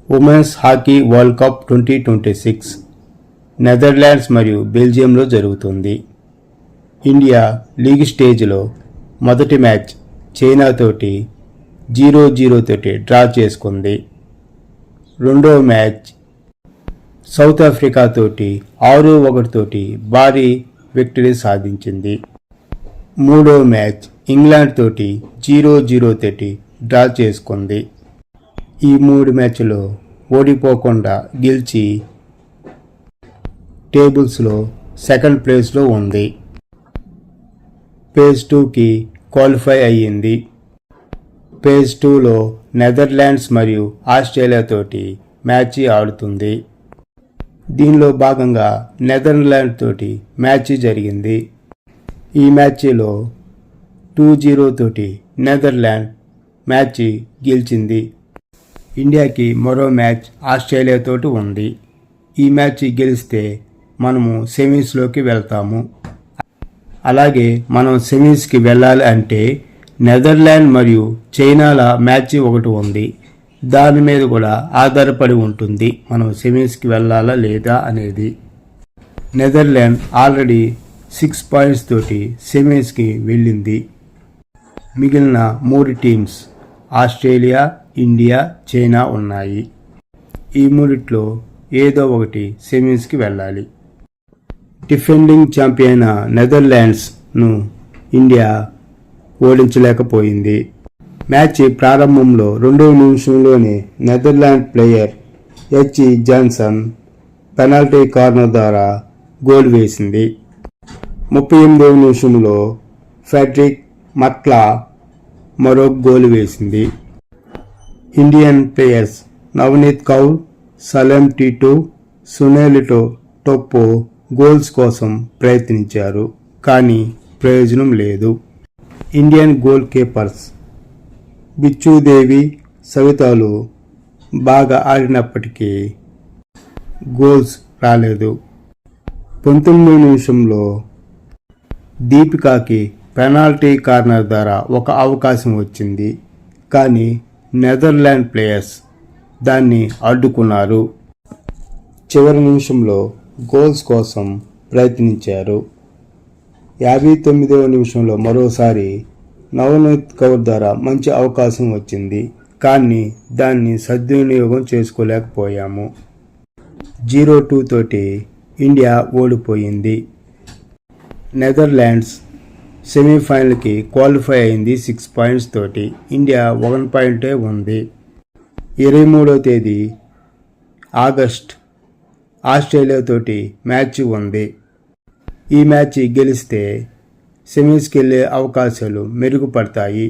Women's hockey world cup 2026 Netherlands మరియు బెల్జియంలో జరుగుతుంది. India league స్టేజ్లో మొదటి మ్యాచ్ చైనాతోటి 0-0 తోటి డ్రా చేసుకుంది. రెండో మ్యాచ్ సౌత్ ఆఫ్రికా తోటి 6-1 తోటి భారీ విక్టరీ సాధించింది. మూడో మ్యాచ్ ఇంగ్లాండ్ తోటి 0-0 తోటి డ్రా చేసుకుంది. ఈ 3 మ్యాచ్లో ఓడిపోకుండా గెలిచి టేబుల్స్లో సెకండ్ ప్లేస్లో ఉంది. ఫేజ్ 2కి క్వాలిఫై అయ్యింది. ఫేజ్ 2లో నెదర్లాండ్స్ మరియు ఆస్ట్రేలియా తోటి మ్యాచ్ ఆడుతుంది. దీనిలో భాగంగా నెదర్లాండ్ తోటి మ్యాచ్ జరిగింది. ఈ మ్యాచ్లో 2-0 తోటి నెదర్లాండ్ మ్యాచ్ గెలిచింది. ఇండియాకి మరో మ్యాచ్ ఆస్ట్రేలియా తోటి ఉంది. ఈ మ్యాచ్ గెలిస్తే మనము సెమీస్లోకి వెళ్తాము. అలాగే మనం సెమీస్కి వెళ్ళాలి అంటే నెదర్లాండ్ మరియు చైనాల మ్యాచ్ ఒకటి ఉంది. దాని మీద కూడా ఆధారపడి ఉంటుంది మనం సెమీస్కి వెళ్ళాలా లేదా అనేది. నెదర్లాండ్ ఆల్రెడీ 6 పాయింట్స్ తోటి సెమీస్కి వెళ్ళింది. మిగిలిన 3 టీమ్స్ ఆస్ట్రేలియా, ఇండియా, చైనా ఉన్నాయి. ఈ మూడిట్లో ఏదో ఒకటి సెమీస్కి వెళ్ళాలి. డిఫెండింగ్ ఛాంపియన్ నెదర్లాండ్స్ను ఇండియా ఓడించలేకపోయింది. మ్యాచ్ ప్రారంభంలో 2వ నిమిషంలోనే Netherland player H Jansen penalty corner ద్వారా గోల్ వేసింది. 38వ నిమిషంలో ఫ్రెడరిక్ మట్లా మరో గోల్ వేసింది. Indian players Navneet Kaur, Salima Tete, Sunil Toppo goals కోసం ప్రయత్నించారు, కానీ ప్రయోజనం లేదు. ఇండియన్ గోల్ కీపర్స్ బిచ్చుదేవి, సవితాలు బాగా ఆడినప్పటికీ గోల్స్ రాలేదు. 19వ నిమిషంలో దీపికాకి పెనాల్టీ కార్నర్ ద్వారా ఒక అవకాశం వచ్చింది, కానీ నెదర్లాండ్ ప్లేయర్స్ దాన్ని అడ్డుకున్నారు. చివరి నిమిషంలో గోల్స్ కోసం ప్రయత్నించారు. 59వ నిమిషంలో మరోసారి నవనీత్ కౌర్ ద్వారా మంచి అవకాశం వచ్చింది, కానీ దాన్ని సద్వినియోగం చేసుకోలేకపోయాము. 0-2 తోటి ఇండియా ఓడిపోయింది. నెదర్లాండ్స్ సెమీఫైనల్కి క్వాలిఫై అయింది 6 పాయింట్స్ తోటి. ఇండియా 1 పాయింటే ఉంది. 23వ తేదీ ఆగస్ట్ ఆస్ట్రేలియా తోటి మ్యాచ్ ఉంది. ఈ మ్యాచ్ గెలిస్తే సెమీస్కి వెళ్ళే అవకాశాలు మెరుగుపడతాయి.